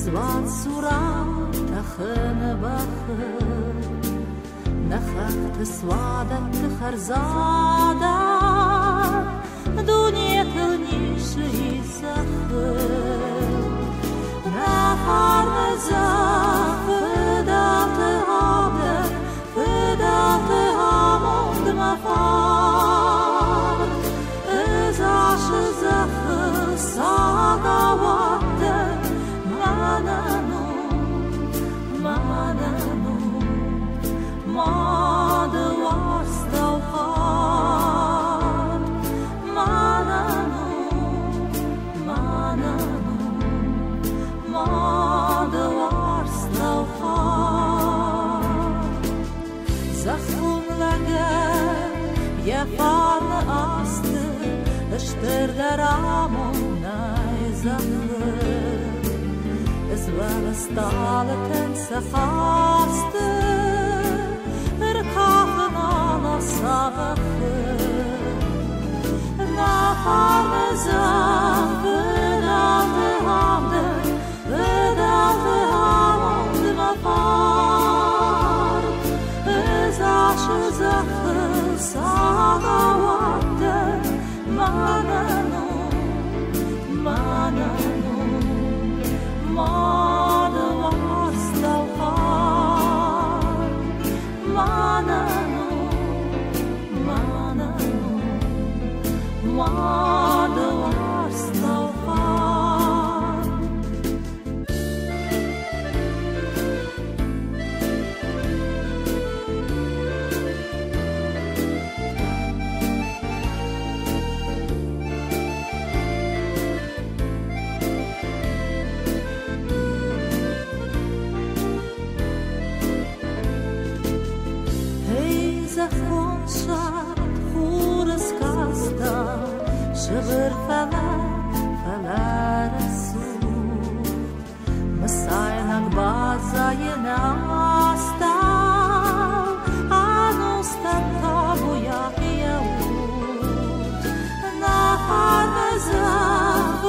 Zwaat surat achene bache Nachat swadat charzada Dunietel nishe isache Nachar mezach Vedate hamond mafar Ezashe zache sagawate Mananu, Made warstau har Mananu, Made warstau har Zachum lager, jefane aste Ester der Amonai zache Es wel staleten se gaste kachen alla sabache Na parmesan Vedate hamond mafar Ezashe zache sagawate Mananu Made warstau har Mananu Made warstau har Zachon shat chures kasta Shiver falar asu Masay nagbazayin asta Anus tatabuyak yawut Nachar mezach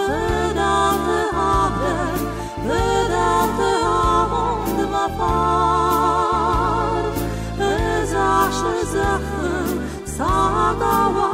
Vedate hamond mafar Ezashe zache sagawate